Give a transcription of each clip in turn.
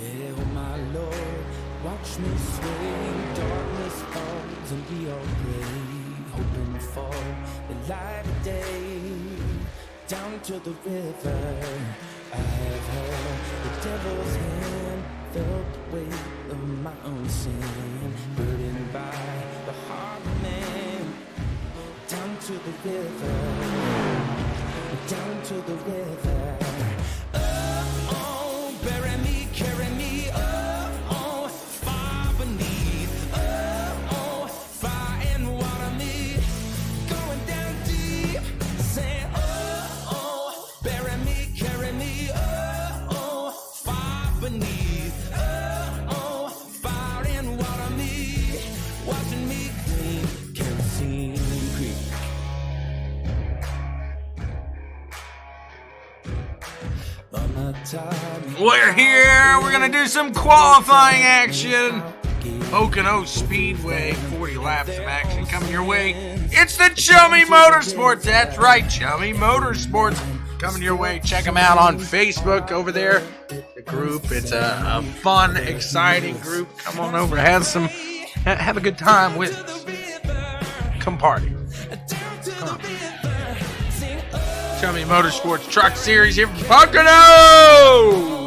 Yeah, oh my Lord, watch me sway. Darkness falls and we all pray, hoping for the light of day. Down to the river, I have heard the devil's hand felt the weight of my own sin, burdened by the heart of man. Down to the river, down to the river. Oh, bury me, carry me, oh, far beneath. Oh, fire and water me, going down deep. Say, oh, bury me, carry me, oh, far beneath. Oh, fire and water me, washing me clean, kerosene creek. We're here. We're going to do some qualifying action. Pocono Speedway, 40 laps of action coming your way. It's the Chummy Motorsports. That's right, Chummy Motorsports coming your way. Check them out on Facebook over there. The group, it's a fun, exciting group. Come on over, have a good time with us. Come party. Come. Chummy Motorsports Truck Series here from Pocono.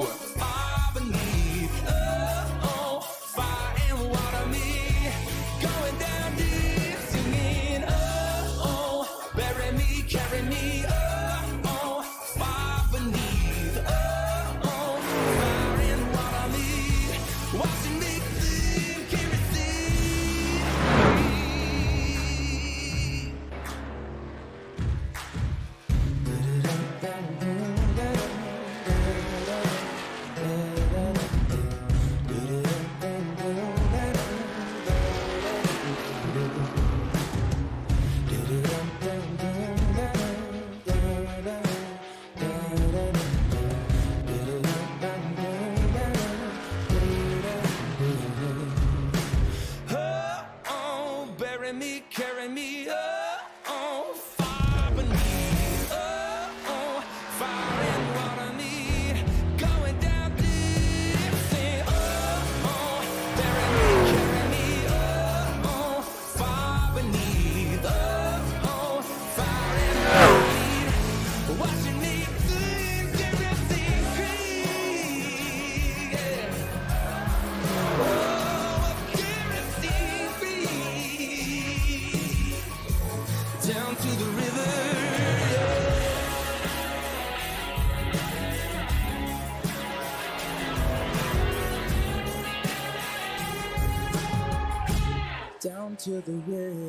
Down to the river.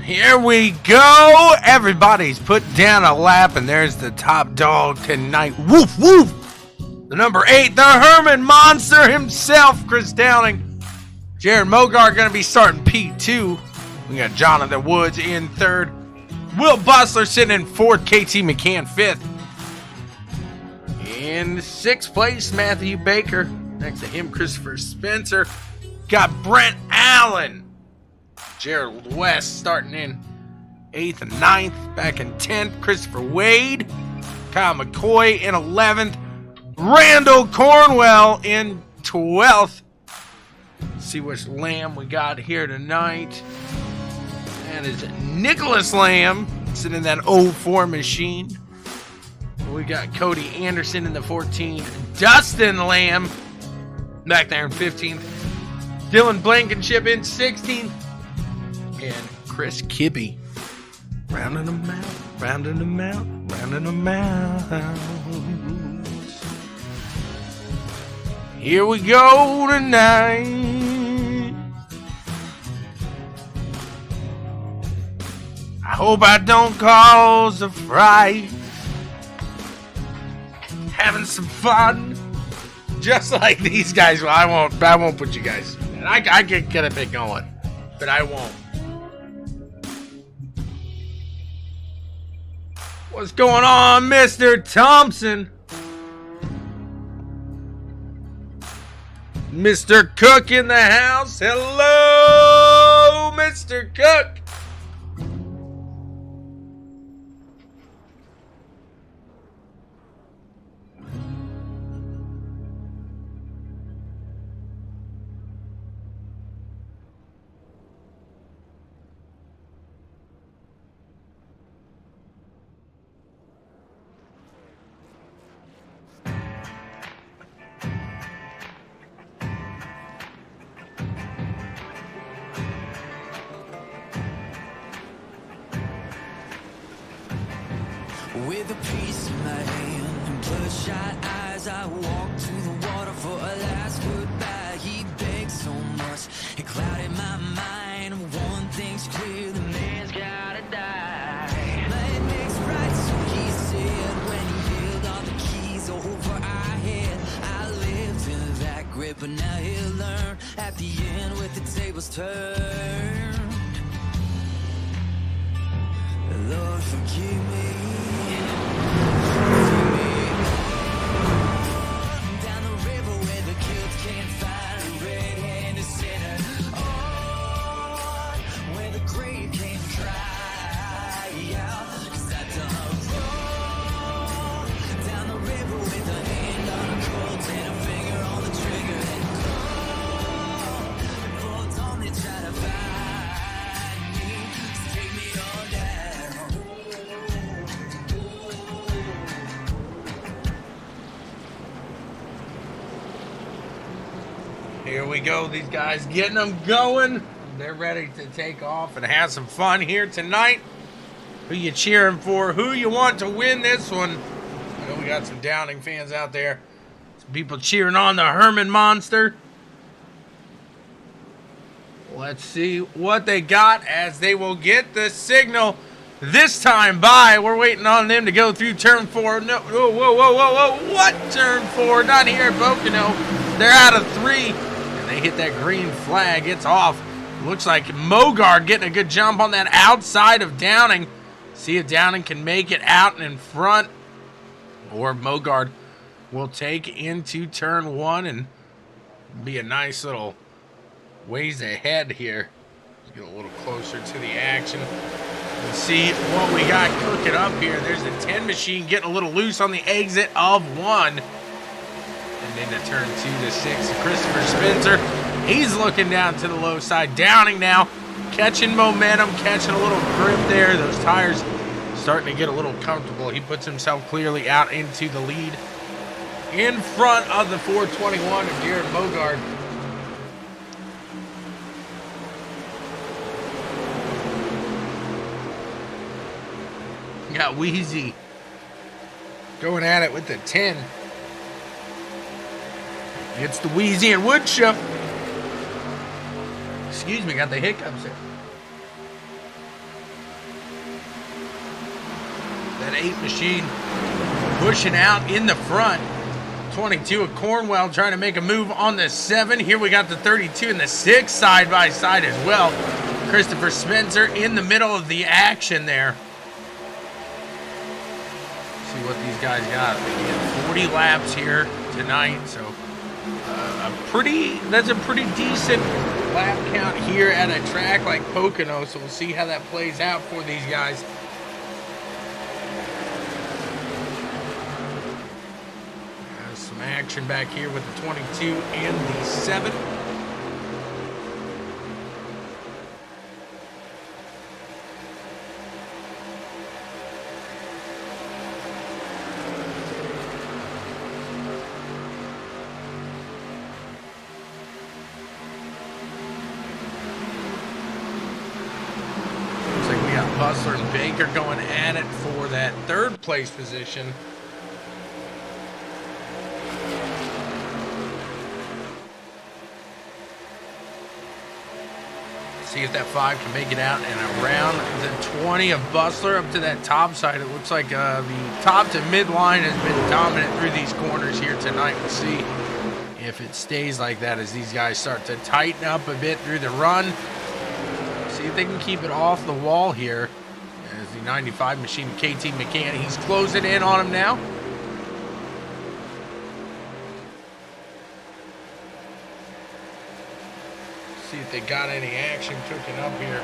Here we go. Everybody's put down a lap, and there's the top dog tonight. Woof, woof. The number 8, the Herman Monster himself, Chris Downing. Jared Mogart going to be starting P2. We got Jonathan Woods in 3rd. Will Bustler sitting in 4th. KT McCann 5th. In 6th place, Matthew Baker. Next to him, Christopher Spencer. Got Brent Allen. Gerald West starting in 8th and 9th. Back in 10th, Christopher Wade. Kyle McCoy in 11th. Randall Cornwell in 12th. Let's see which Lamb we got here tonight. That is Nicholas Lamb sitting in that 04 machine. We got Cody Anderson in the 14. Dustin Lamb back there in 15th. Dylan Blankenship in 16th. And Chris Kibbe rounding them out, rounding them out, rounding them out. Here we go tonight. I hope I don't cause a fright. Having some fun, just like these guys. Well, I won't put you guys. I can get a bit going, but I won't. What's going on, Mr. Thompson? Mr. Cook in the house. Hello, Mr. Cook. With a piece of my hand and bloodshot eyes, I walked to the water for a last goodbye. He begged so much, it clouded my mind. One thing's clear, the man's gotta die. My next right, so he said, when he held all the keys over our head. I lived in that grip, but now he'll learn at the end with the tables turned. Lord, forgive me. Down the river where the kids can't find a red-handed sinner. On where the grave can't dry out. 'Cause I done wrong. Down the river with a hand on a colt and a finger on the trigger. And bullets on they try to find me. So take me on down. Here we go. These guys getting them going. They're ready to take off and have some fun here tonight. Who you cheering for? Who you want to win this one? I know we got some Downing fans out there. Some people cheering on the Herman Monster. Let's see what they got as they will get the signal this time by. We're waiting on them to go through turn 4. No, whoa, whoa, whoa, whoa, whoa. What turn 4? Not here at Pocono. They're out of 3. And they hit that green flag. It's off. Looks like Mogard getting a good jump on that outside of Downing. See if Downing can make it out and in front. Or Mogard will take into turn 1 and be a nice little ways ahead here. Let's get a little closer to the action. Let's see what we got cooking up here. There's the 10 machine getting a little loose on the exit of 1. And then to turn 2 to 6, Christopher Spencer. He's looking down to the low side. Downing now, catching momentum, catching a little grip there. Those tires starting to get a little comfortable. He puts himself clearly out into the lead in front of the 421 of Jared Mogard. Got Wheezy going at it with the 10. It's the Wheezy and Woodchuck. Excuse me, got the hiccups there. That 8 machine pushing out in the front. 22 of Cornwell trying to make a move on the 7. Here we got the 32 and the 6 side by side as well. Christopher Spencer in the middle of the action there. See what these guys got. They get 40 laps here tonight, so that's a pretty decent lap count here at a track like Pocono, so we'll see how that plays out for these guys. Some action back here with the 22 and the 7. Looks like we got Bustler and Baker going at it for that 3rd place position. See if that 5 can make it out, and around the 20 of Bustler up to that top side. It looks like the top to midline has been dominant through these corners here tonight. We'll see if it stays like that as these guys start to tighten up a bit through the run. See if they can keep it off the wall here. As the 95 machine, KT McCann, he's closing in on him now. See if they got any action cooking up here.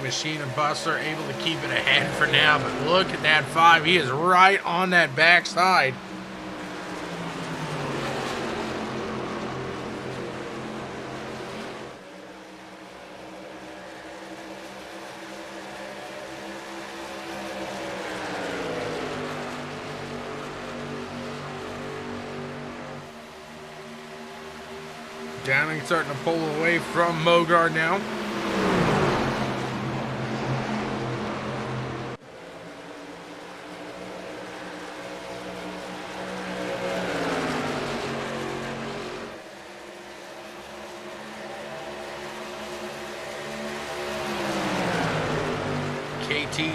Machine and Bustler able to keep it ahead for now, but look at that 5. He is right on that backside. Downing starting to pull away from Mogard now.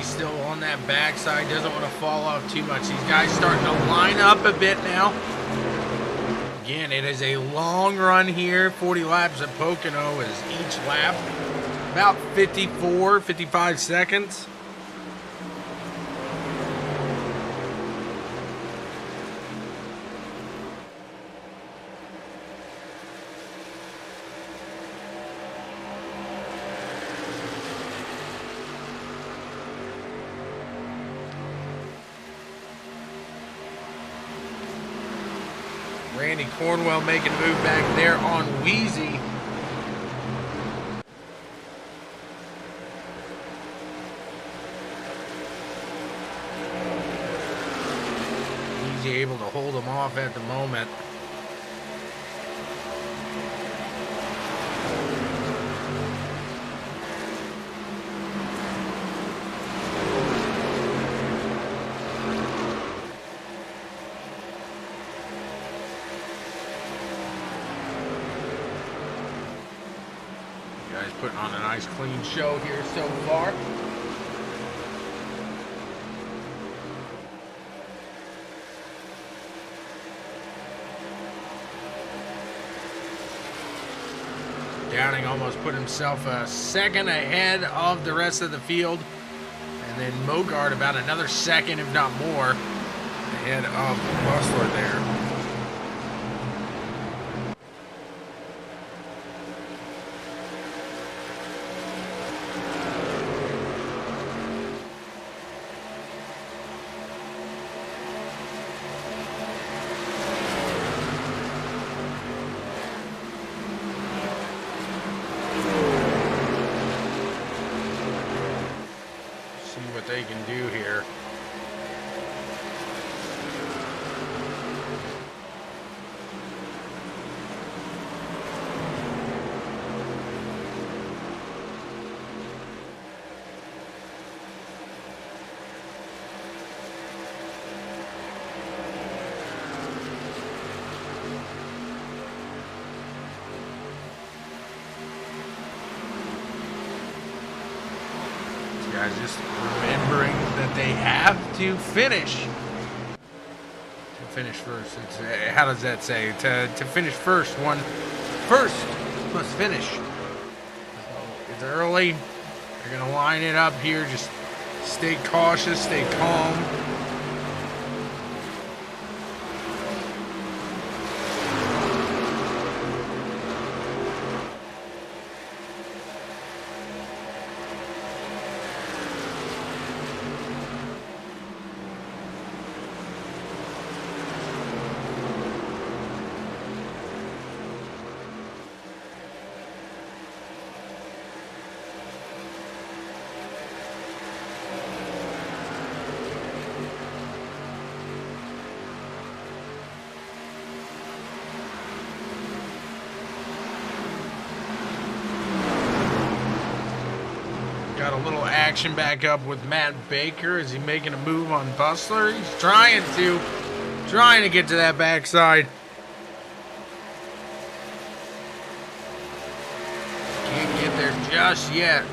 Still on that backside, doesn't want to fall off too much. These guys starting to line up a bit now. Again, it is a long run here. 40 laps at Pocono is each lap about 55 seconds. Randy Cornwell making a move back there on Wheezy. Wheezy able to hold him off at the moment. Putting on a nice clean show here so far. Downing almost put himself a second ahead of the rest of the field. And then Mogard about another second, if not more, ahead of Bustler there. what they can do here. Guys, just remembering that they have to finish. To finish first. It's, how does that say? To finish first. One first must finish. So it's early. They're going to line it up here. Just stay cautious, stay calm. Got a little action back up with Matt Baker. Is he making a move on Bustler? He's trying to get to that backside. Can't get there just yet.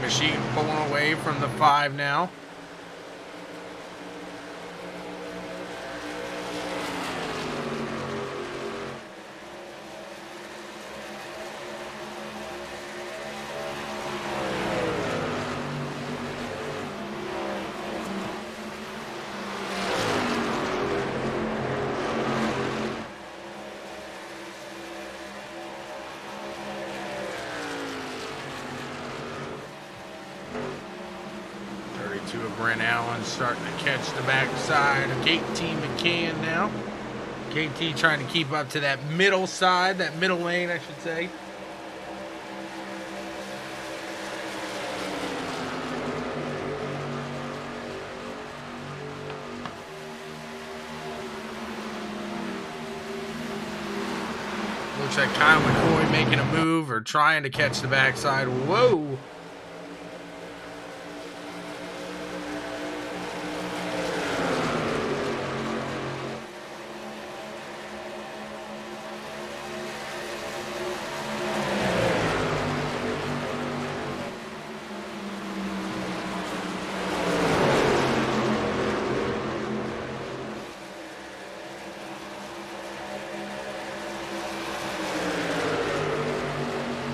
Machine pulling away from the 5 now. Brent Allen starting to catch the backside of KT McCann now. KT trying to keep up to that middle side, that middle lane, I should say. Looks like Kyle McCoy making a move or trying to catch the backside. Whoa!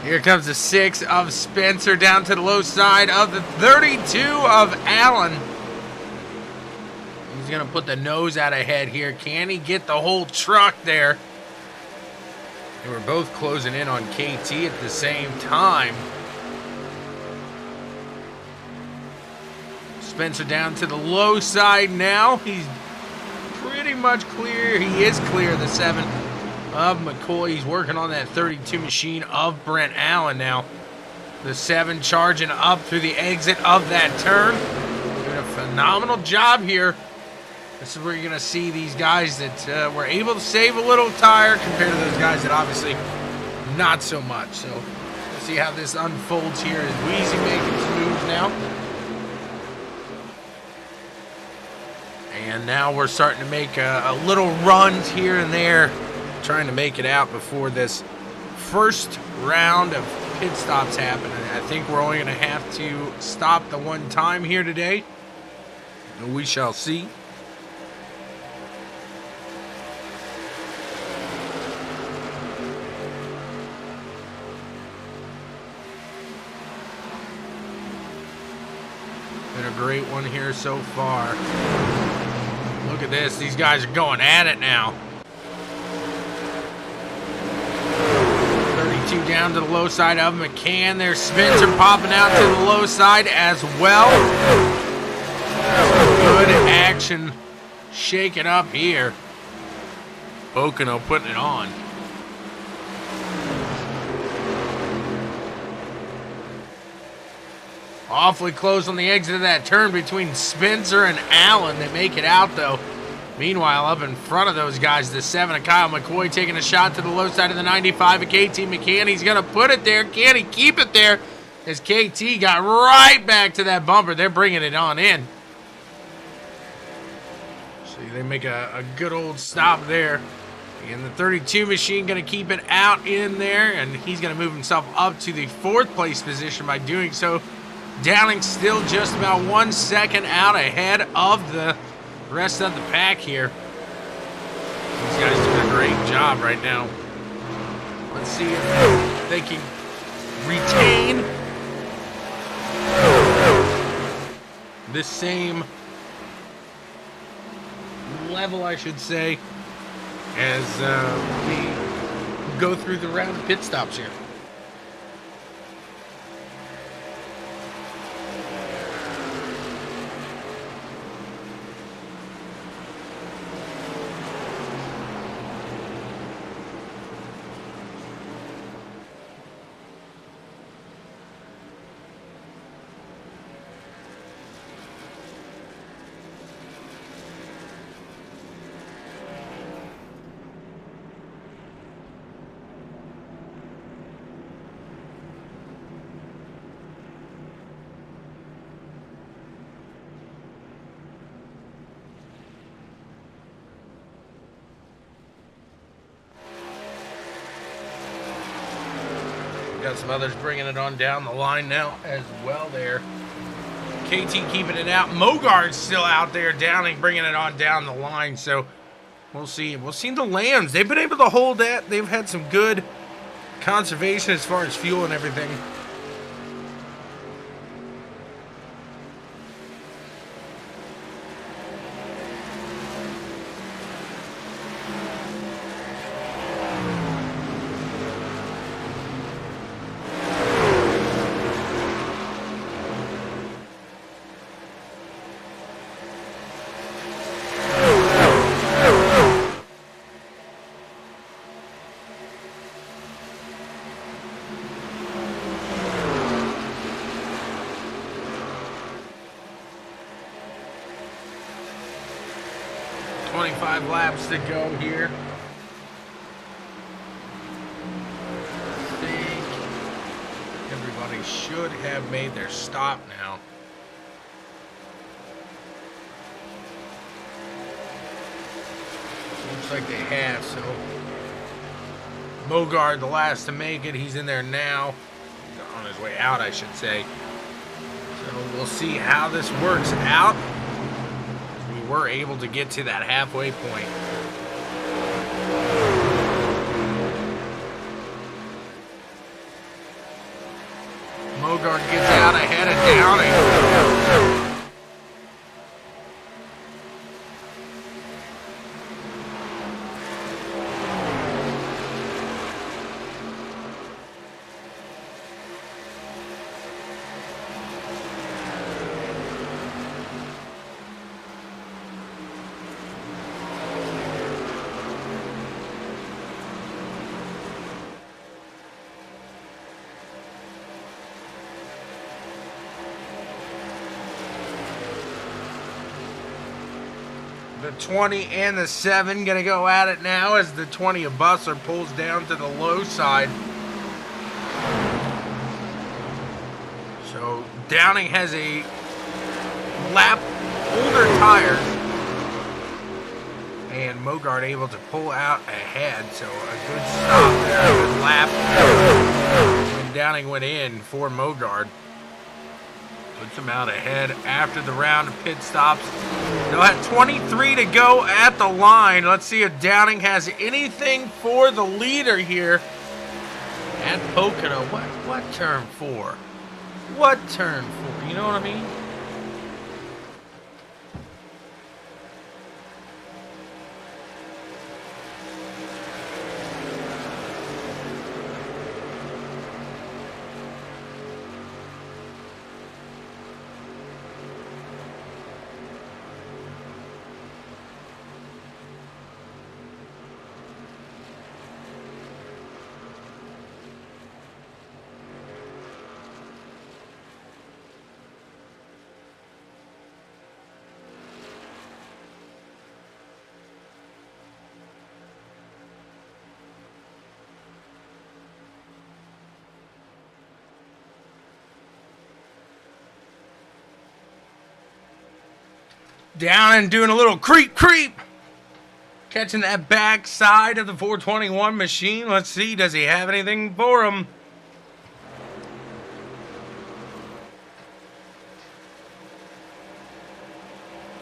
Here comes the 6 of Spencer down to the low side of the 32 of Allen. He's going to put the nose out ahead here. Can he get the whole truck there? They were both closing in on KT at the same time. Spencer down to the low side now. He's pretty much clear. He is clear of the 7 of McCoy. He's working on that 32 machine of Brent Allen now. The 7 charging up through the exit of that turn. Doing a phenomenal job here. This is where you're going to see these guys that were able to save a little tire compared to those guys that obviously not so much. So let's see how this unfolds here as Wheezy making some moves now. And now we're starting to make a little runs here and there, trying to make it out before this first round of pit stops happen. I think we're only going to have to stop the one time here today. We shall see. great one here so far. Look at this. These guys are going at it now. 32 down to the low side of McCann. Their spins are popping out to the low side as well. Good action shaking up here. Pocono putting it on. Awfully close on the exit of that turn between Spencer and Allen. They make it out, though. Meanwhile, up in front of those guys, the 7 of Kyle McCoy taking a shot to the low side of the 95 of KT McCann. He's going to put it there. Can he keep it there? As KT got right back to that bumper. They're bringing it on in. So they make a good old stop there. And the 32 machine going to keep it out in there. And he's going to move himself up to the 4th place position by doing so. Downing still just about 1 second out ahead of the rest of the pack here. These guys doing a great job right now. Let's see if they can retain this same level, I should say, as we go through the round of pit stops here. Got some others bringing it on down the line now as well there. KT keeping it out. Mogard's still out there. Downing bringing it on down the line. So we'll see. We'll see the Lambs. They've been able to hold that. They've had some good conservation as far as fuel and everything. Laps to go here. I think everybody should have made their stop now. Looks like they have, so Mogard the last to make it. He's in there now. On his way out, I should say. So we'll see how this works out. We're able to get to that halfway point. Mogard gets out ahead of Downing. The 20 and the 7 gonna go at it now as the 20 of Bustler pulls down to the low side. So Downing has a lap older tires, and Mogard able to pull out ahead. So a good stop there, a good lap. And Downing went in for Mogard. Puts him out ahead after the round of pit stops. They'll have 23 to go at the line. Let's see if Downing has anything for the leader here at Pocono. What turn 4? What turn 4? You know what I mean? Down and doing a little creep. Catching that back side of the 421 machine. Let's see, does he have anything for him?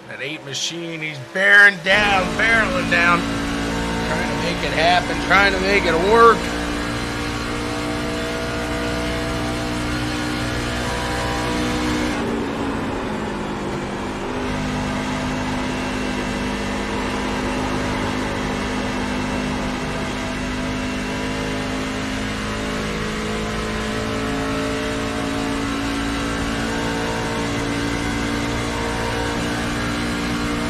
That 8 machine, he's barreling down. Trying to make it happen, trying to make it work.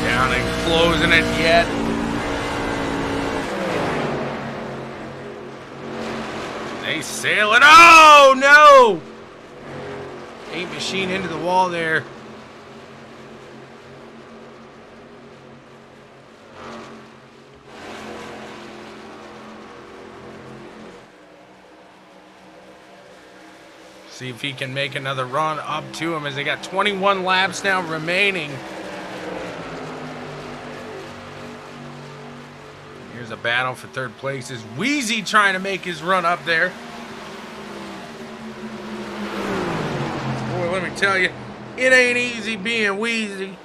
Down and closing it yet. They sail it. Oh, no! 8 machine into the wall there. See if he can make another run up to him as they got 21 laps now remaining. Here's a battle for third place. Is Wheezy trying to make his run up there? Boy, let me tell you, it ain't easy being Wheezy.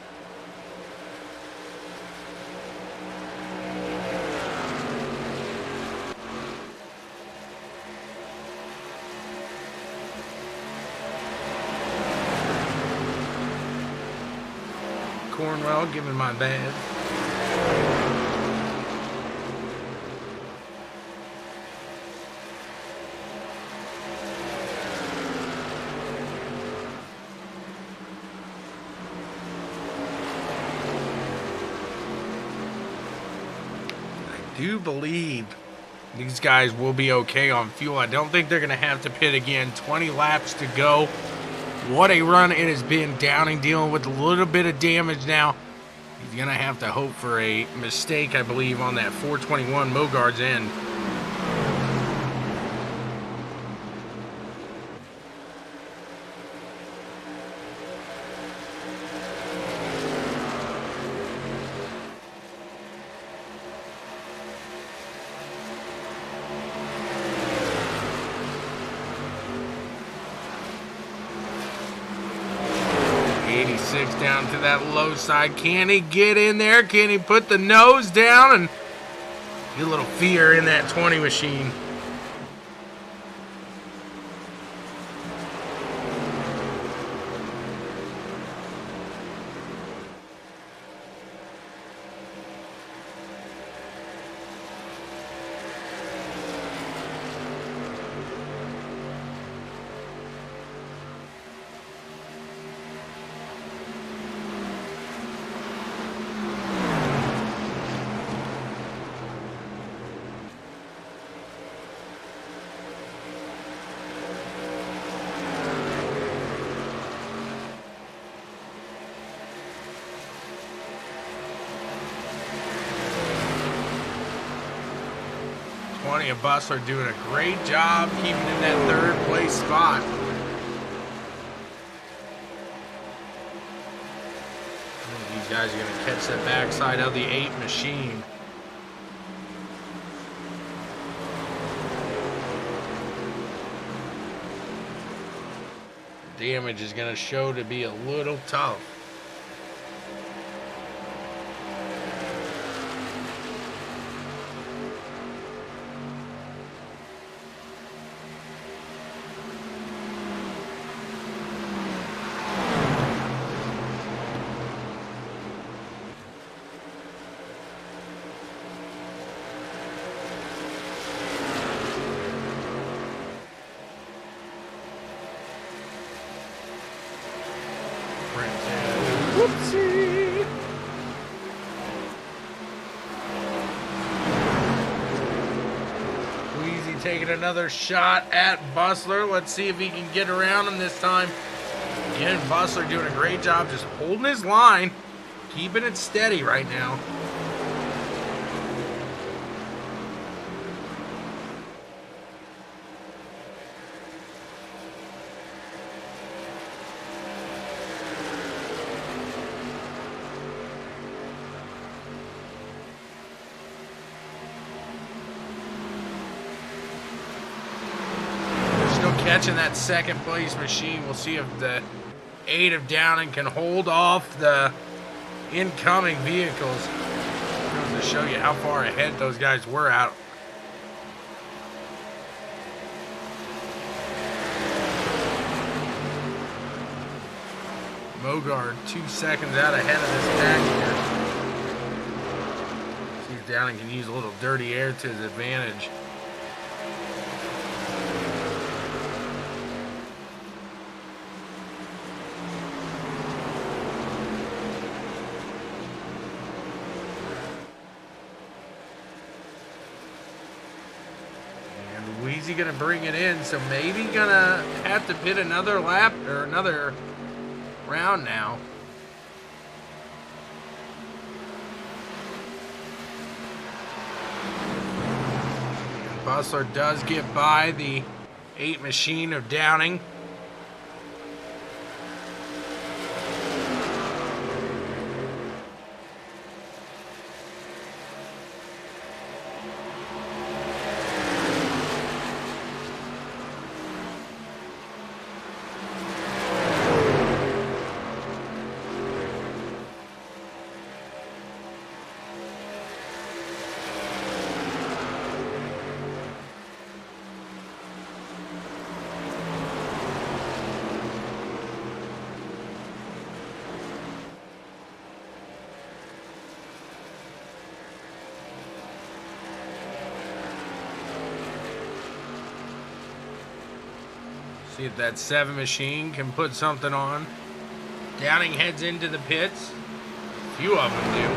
Cornwell giving my bad. I do believe these guys will be okay on fuel. I don't think they're going to have to pit again. 20 laps to go. What a run it has been. Downing dealing with a little bit of damage now. He's going to have to hope for a mistake, I believe, on that 421 Mogard's end. Down to that low side. Can he get in there? Can he put the nose down and get a little fear in that 20 machine? And Bustler doing a great job keeping in that third place spot. I think these guys are going to catch that backside of the 8 machine. Damage is going to show to be a little tough. Whoopsie! Wheezy taking another shot at Bustler. Let's see if he can get around him this time. Again, Bustler doing a great job just holding his line, keeping it steady right now. catching that second place machine. We'll see if the 8 of Downing can hold off the incoming vehicles. I'm to show you how far ahead those guys were out. Mogard 2 seconds out ahead of this pack here. See if Downing can use a little dirty air to his advantage. And Wheezy gonna bring it in, so maybe gonna have to pit another lap or another round now. And Bustler does get by the 8 machine of Downing. See if that 7 machine can put something on. Downing heads into the pits. A few of them do.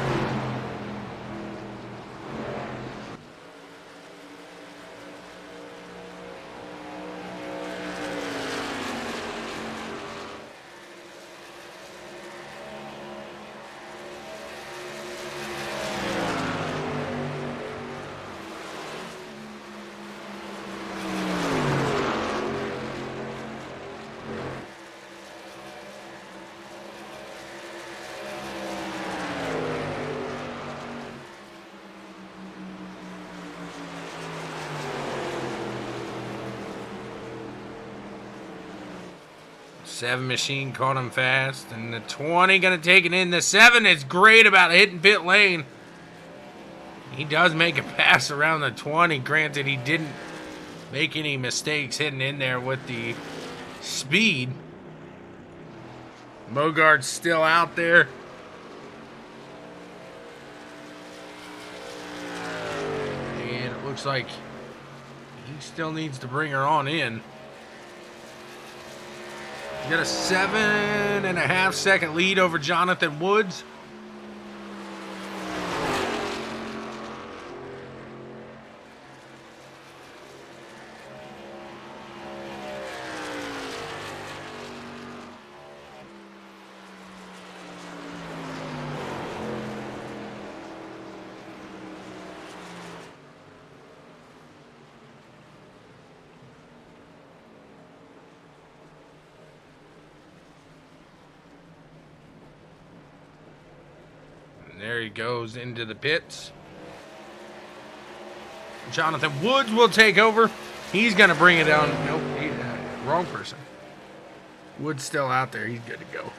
Seven machine caught him fast, and the 20 gonna take it in. The 7 is great about hitting pit lane. He does make a pass around the 20. Granted, he didn't make any mistakes hitting in there with the speed. Mogard's still out there. And it looks like he still needs to bring her on in. You got a 7.5 second lead over Jonathan Woods. There he goes into the pits. Jonathan Woods will take over. He's going to bring it down. Nope, wrong person. Woods still out there. He's good to go.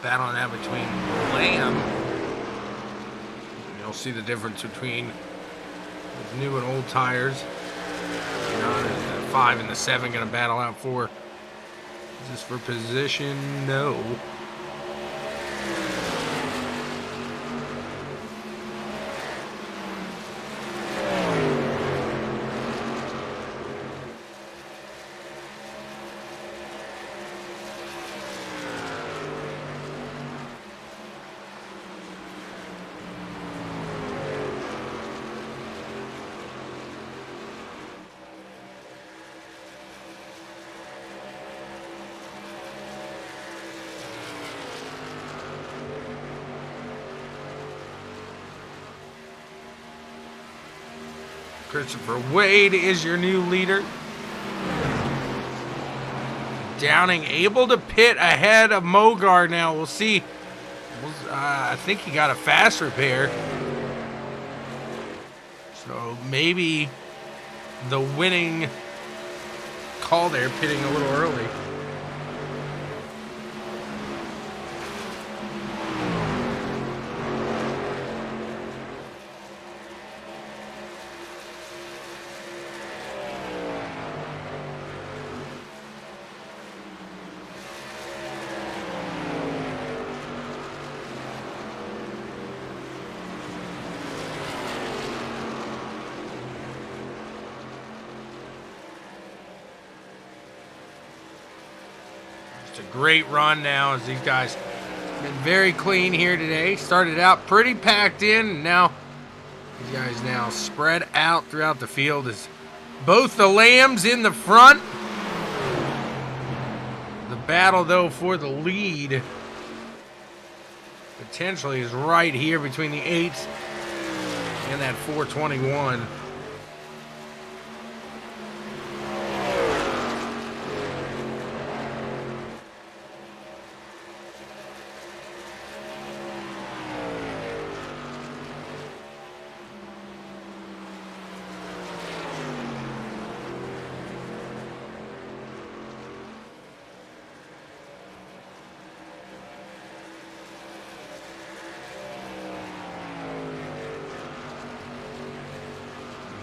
Battling out between Lamb. You'll see the difference between the new and old tires. You know, the 5 and the 7 going to battle out for. Is this for position? No. Christopher Wade is your new leader. Downing able to pit ahead of Mogar now. We'll see. I think he got a fast repair. So maybe the winning call there, pitting a little early. Great run now as these guys been very clean here today. Started out pretty packed in, and now these guys now spread out throughout the field as both the Lambs in the front. The battle, though, for the lead potentially is right here between the 8s and that 421.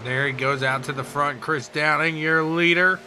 There he goes out to the front. Chris Downing, your leader.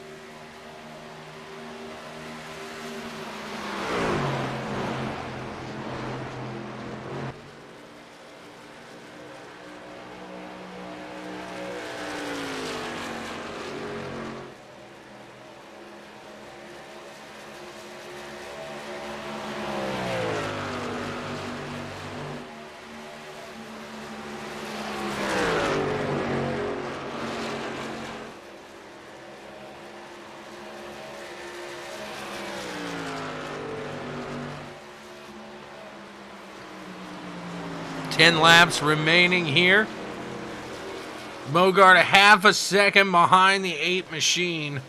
Ten laps remaining here. Mogart a half a second behind the 8 machine.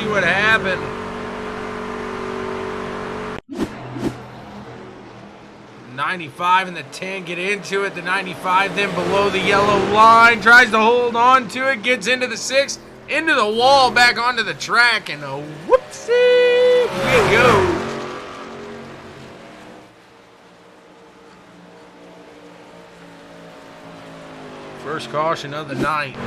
What happened? 95 and the 10 get into it. The 95 then below the yellow line. Tries to hold on to it. Gets into the 6. Into the wall. Back onto the track. And a whoopsie. Here we go. First caution of the night.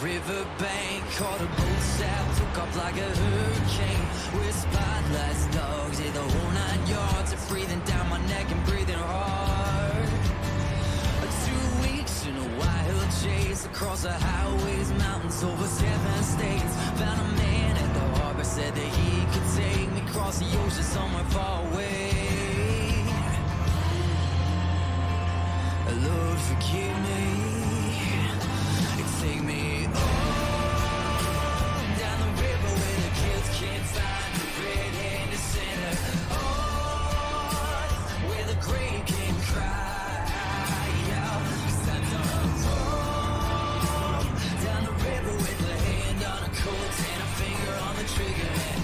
Riverbank, caught a boat south, took off like a hurricane. With spotlights, dogs, hit the whole 9 yards. It's breathing down my neck and breathing hard. 2 weeks in a wild chase across the highways, mountains, over 7 states. Found a man at the harbor, said that he could take me across the ocean somewhere far away. Lord, forgive me. Take me down the river where the kids can't find the red-handed sinner. Where the grave can cry out. Down the river with a hand on a Colt and a finger on the trigger. And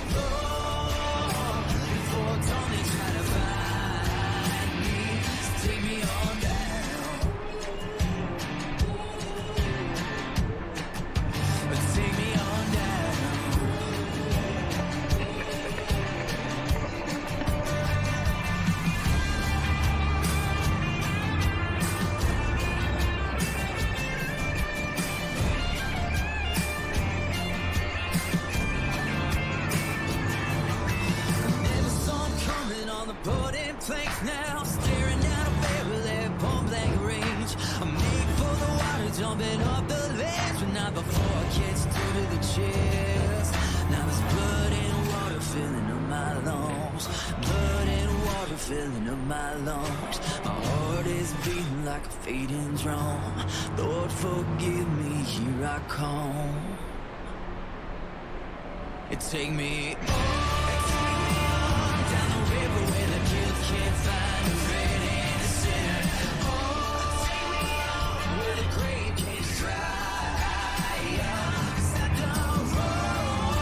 before dawn they try to find me. So take me on down. to the chest. Now there's blood and water filling up my lungs. Blood and water filling up my lungs. My heart is beating like a fading drum. Lord, forgive me, here I come. It take me on down the river where the guilt can't find a red and a sinner. Oh, take me on where the grave can't dry. Stop the road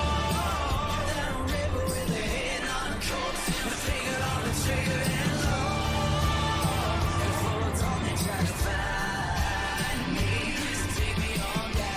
down the river with the head on the corpse, the finger on the trigger and low. And bullets on they try to find me. So take me on down.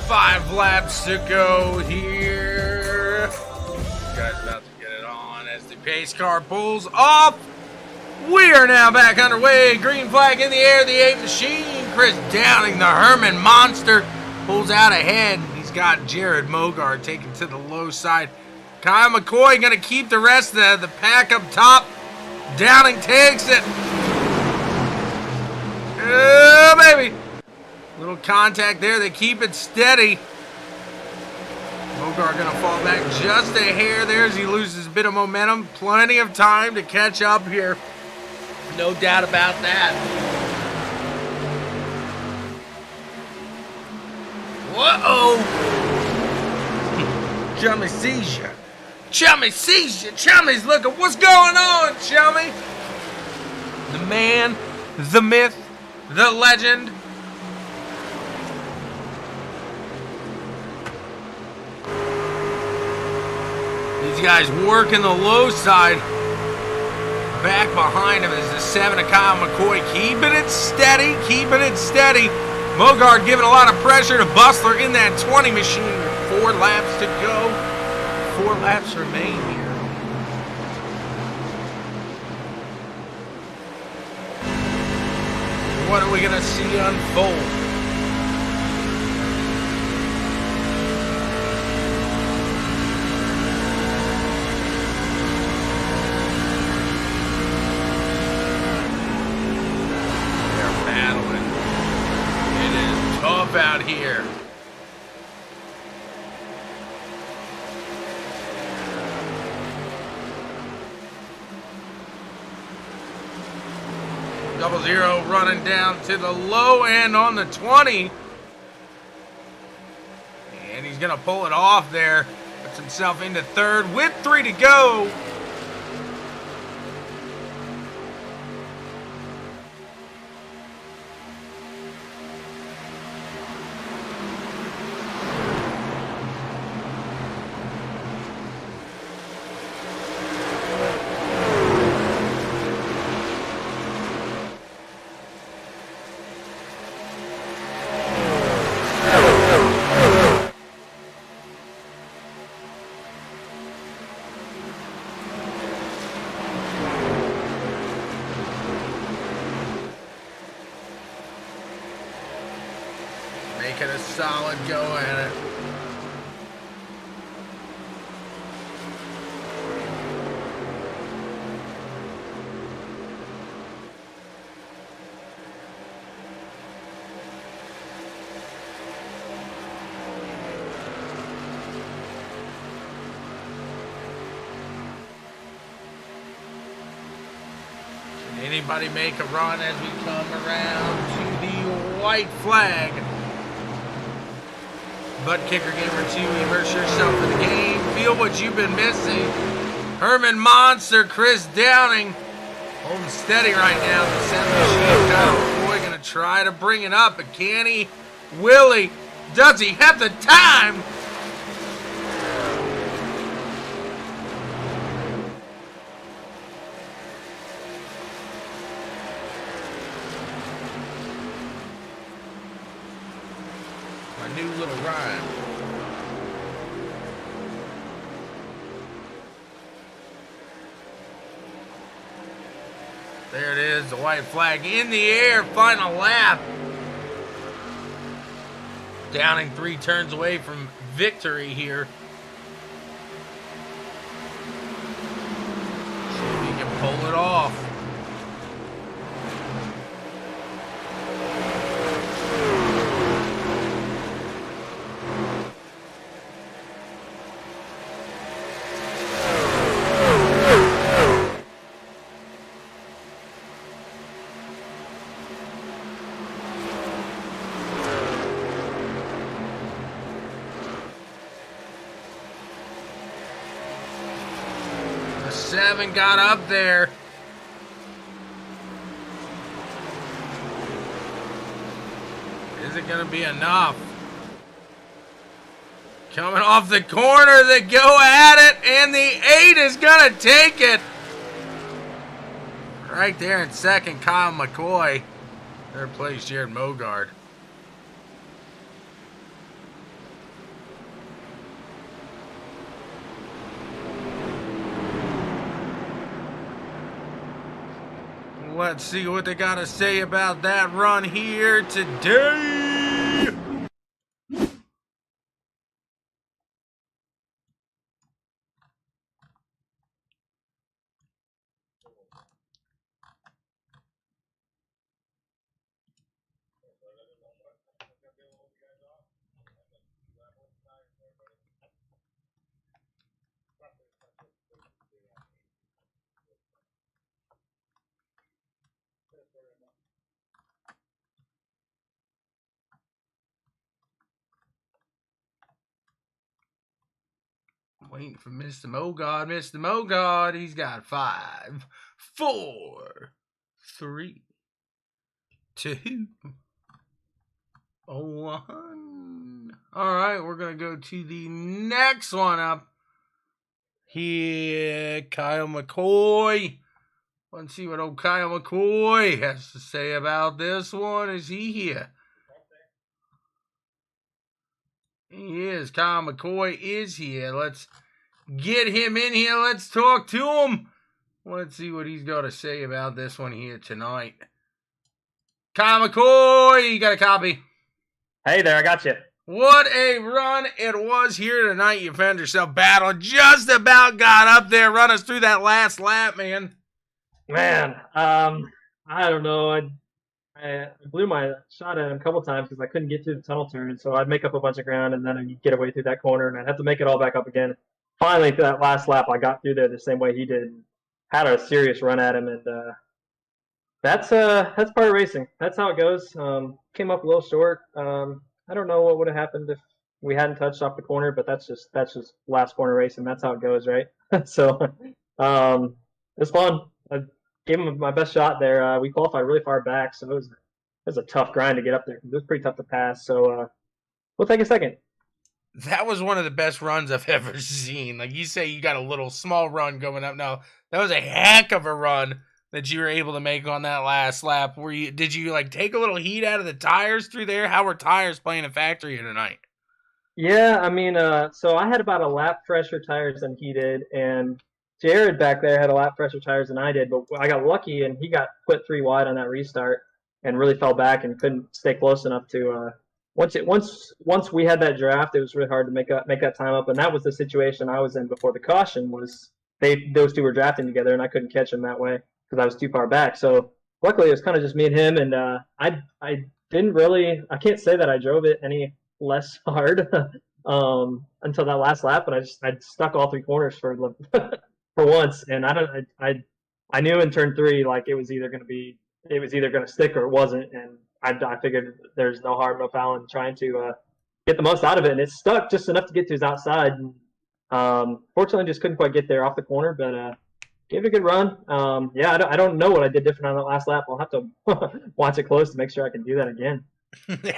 Five laps to go here. Guys about to get it on as the pace car pulls off. We are now back underway. Green flag in the air. The 8 machine. Chris Downing, the Herman Monster, pulls out ahead. He's got Jared Mogart taken to the low side. Kyle McCoy going to keep the rest of the pack up top. Downing takes it. Oh, baby. Little contact there. They keep it steady. Mogart going to fall back just a hair there as he loses a bit of momentum. Plenty of time to catch up here. No doubt about that. Whoa! Chummy sees you. Chummy sees you. Chummy's looking. What's going on, Chummy? The man, the myth, the legend. These guys working the low side. Back behind him is the 7 of Kyle McCoy, keeping it steady, keeping it steady. Mogard giving a lot of pressure to Bustler in that 20 machine. 4 laps to go. 4 laps remain here. What are we going to see unfold? They're battling. It is tough out here. Double zero running down to the low end on the 20. And he's going to pull it off there. Puts himself into third with 3 to go. Making a solid go at it. Can anybody make a run as we come around to the white flag? ButtKicker Gamer 2, immerse yourself in the game. Feel what you've been missing. Herman Monster, Chris Downing holding steady right now. The 7 machine. Kyle McCoy going to try to bring it up, but can he? Willie, does he have the time? New little rhyme. There it is, the white flag in the air, final lap. Downing 3 turns away from victory here. See if he can pull it off. The 7 got up there. Is it going to be enough? Coming off the corner, they go at it, and the 8 is going to take it. Right there in second, Kyle McCoy. Third place, Jared Mogard. Let's see what they got to say about that run here today. Waiting for Mr. Mogard. Mr. Mogard, he's got 5, 4, 3, 2, 1. All right, we're going to go to the next one up here. Kyle McCoy Let's see what old Kyle McCoy has to say about this one. Is he here? He is. Kyle McCoy is here. Let's get him in here. Let's talk to him. Let's see what he's got to say about this one here tonight. Kyle McCoy, you got a copy? Hey there, I got you. What a run it was here tonight. You found yourself battling. Just about got up there. Run us through that last lap, man. Man, I don't know. I blew my shot at him a couple times because I couldn't get through the tunnel turn. So I'd make up a bunch of ground, and then I'd get away through that corner, and I'd have to make it all back up again. Finally, through that last lap, I got through there the same way he did. Had a serious run at him, and that's part of racing. That's how it goes. Came up a little short. I don't know what would have happened if we hadn't touched off the corner, but that's just last corner racing. That's how it goes, right? So it was fun. I gave him my best shot there. We qualified really far back, so it was a tough grind to get up there. It was pretty tough to pass. So we'll take a second. That was one of the best runs I've ever seen. Like you say, you got a little small run going up. No, that was a heck of a run that you were able to make on that last lap. Did you like take a little heat out of the tires through there? How were tires playing a factor here tonight? Yeah, I mean, so I had about a lap fresher tires than he did, and Jared back there had a lap fresher tires than I did, but I got lucky and he got put 3 wide on that restart and really fell back and couldn't stay close enough to once we had that draft, it was really hard to make that time up, and that was the situation I was in before the caution. Was those two were drafting together, and I couldn't catch them that way because I was too far back. So luckily, it was kind of just me and him, and I didn't really. I can't say that I drove it any less hard until that last lap, but I stuck all 3 corners for once, and I knew in turn 3 like it was either going to stick or it wasn't, and I figured there's no harm, no foul in trying to get the most out of it, and it stuck just enough to get to his outside. And, fortunately, just couldn't quite get there off the corner, but gave it a good run. Yeah, I don't know what I did different on that last lap. I'll have to watch it close to make sure I can do that again.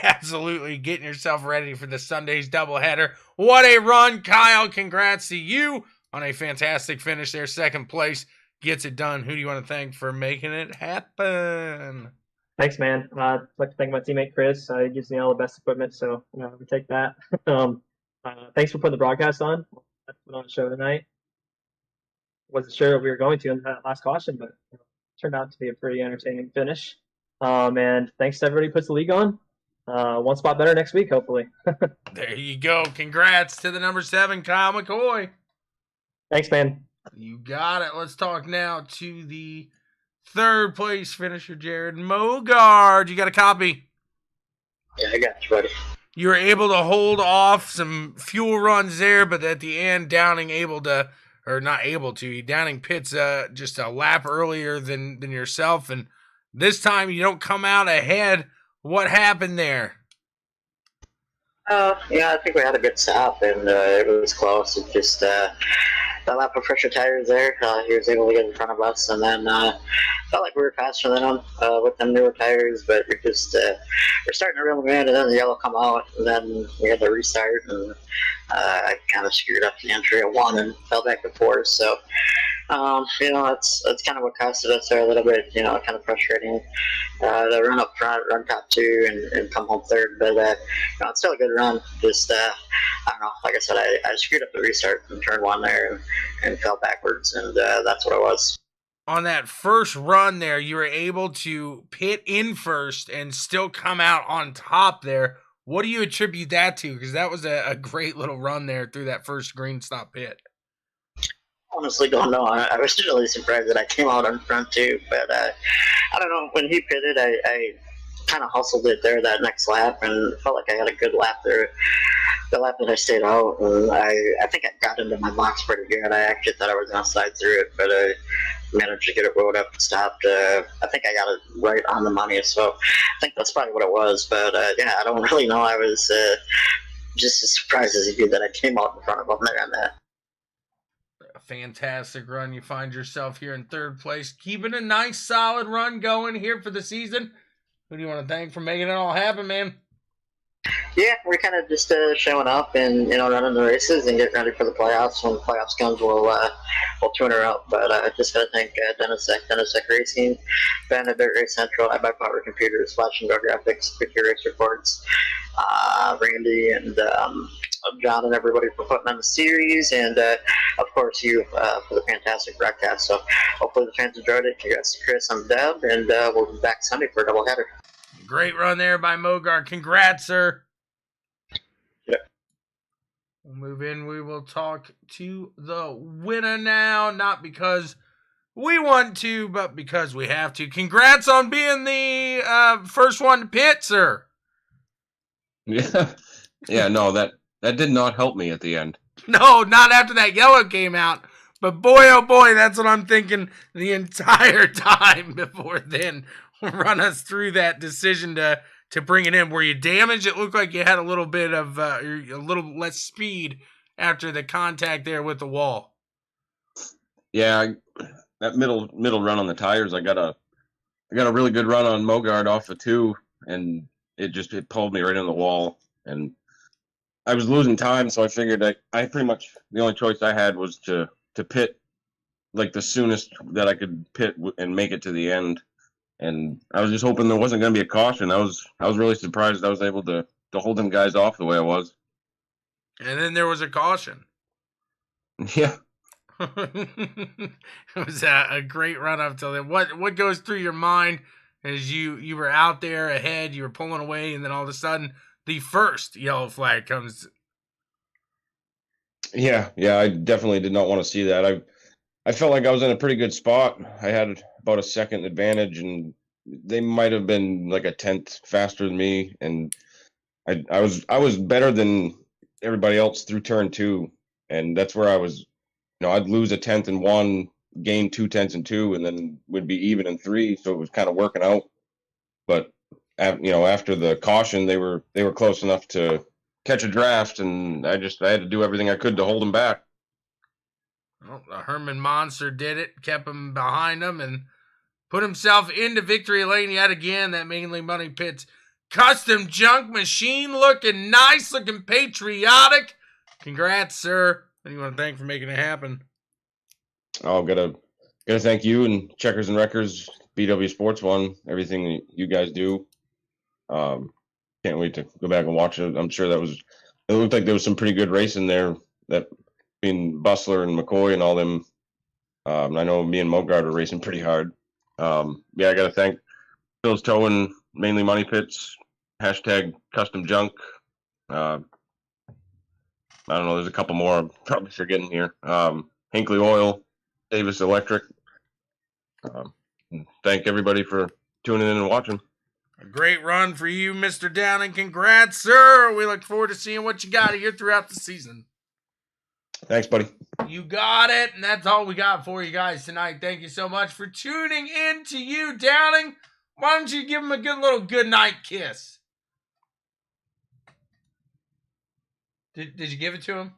Absolutely, getting yourself ready for the Sunday's doubleheader. What a run, Kyle. Congrats to you on a fantastic finish there. Second place gets it done. Who do you want to thank for making it happen? Thanks, man. I'd like to thank my teammate Chris. He gives me all the best equipment, so we take that. Thanks for putting the broadcast on. I put on a show tonight. Wasn't sure if we were going to in that last caution, but it turned out to be a pretty entertaining finish. And thanks to everybody who puts the league on. One spot better next week, hopefully. There you go. Congrats to the number 7, Kyle McCoy. Thanks, man. You got it. Let's talk now to the third place finisher, Jared Mogard. You got a copy? Yeah, I got you, buddy. You were able to hold off some fuel runs there, but at the end, Downing Downing pits just a lap earlier than yourself, and this time you don't come out ahead. What happened there? Yeah, I think we had a good stop, and it was close. It just that lap of fresher tires there. He was able to get in front of us, and then felt like we were faster than him with them newer tires, but we're starting to reel them in, and then the yellow come out, and then we had to restart, and I kind of screwed up the entry at 1 and fell back to 4. So, that's kind of what costed us there a little bit. Kind of frustrating. The run up front, run top 2, and come home third, but it's still a good run. Just I don't know. Like I said, I screwed up the restart from turn 1 there and fell backwards, and that's what it was. On that first run there, you were able to pit in first and still come out on top there. What do you attribute that to? Because that was a great little run there through that first green stop pit. Honestly don't know. I was really surprised that I came out in front too, but I don't know. When he pitted, I kind of hustled it there that next lap and felt like I had a good lap there. The lap that I stayed out, and I think I got into my box pretty good. I actually thought I was going to slide through it, but I managed to get it rolled up and stopped. I think I got it right on the money, so I think that's probably what it was. But yeah, I don't really know. I was just as surprised as you that I came out in front of him there on that. A fantastic run. You find yourself here in third place, keeping a nice solid run going here for the season. Who do you want to thank for making it all happen, man? Yeah, we're kind of just showing up and running the races and getting ready for the playoffs. When the playoffs comes, we'll tune her out. But I just got to thank Dennis Tech Racing, Bandit Dirt Race Central, iBuy Power Computers, Flash and Go Graphics, Quick Race Reports, Randy and John and everybody for putting on the series, and of course you for the fantastic broadcast. So hopefully the fans enjoyed it. Congrats to Chris on Deb, and we'll be back Sunday for a doubleheader. Great run there by Mogard. Congrats, sir. We'll move in. We will talk to the winner now, not because we want to, but because we have to. Congrats on being the first one to pit, sir. Yeah, no, that did not help me at the end. No, not after that yellow came out. But boy, oh boy, that's what I'm thinking the entire time before then. Run us through that decision to bring it in. Were you damaged? It looked like you had a little bit of a little less speed after the contact there with the wall. Yeah, that middle run on the tires, I got a really good run on Mogard off of 2, and it pulled me right in the wall, and I was losing time, so I figured I pretty much the only choice I had was to pit like the soonest that I could pit and make it to the end. And I was just hoping there wasn't going to be a caution. I was really surprised I was able to hold them guys off the way I was. And then there was a caution. Yeah. It was a great run up till then. What goes through your mind as you were out there ahead, you were pulling away, and then all of a sudden the first yellow flag comes? Yeah, I definitely did not want to see that. I felt like I was in a pretty good spot. I had about a second advantage, and they might have been like a tenth faster than me. And I was better than everybody else through turn 2, and that's where I was. I'd lose a tenth in 1, gain 2 tenths in 2, and then would be even in 3. So it was kind of working out. But after the caution, they were close enough to catch a draft, and I had to do everything I could to hold them back. Well, the Herman Monster did it, kept him behind him, and put himself into victory lane yet again. That Mainly Money Pits custom junk machine looking nice, looking patriotic. Congrats, sir. Who do you want to thank for making it happen? Oh, gotta thank you and Checkers and Wreckers, BWSPORTS, everything that you guys do. Can't wait to go back and watch it. I'm sure it looked like there was some pretty good racing there, that being Bustler and McCoy and all them. I know me and Mogard are racing pretty hard. I got to thank Phil's Towing, Mainly Money Pits, #Custom Junk. I don't know, there's a couple more I'm probably forgetting here. Hinkley Oil, Davis Electric. Thank everybody for tuning in and watching. A great run for you, Mr. Downing. Congrats, sir. We look forward to seeing what you got here throughout the season. Thanks, buddy. You got it. And that's all we got for you guys tonight. Thank you so much for tuning in to you, Downing. Why don't you give him a good little goodnight kiss? Did you give it to him?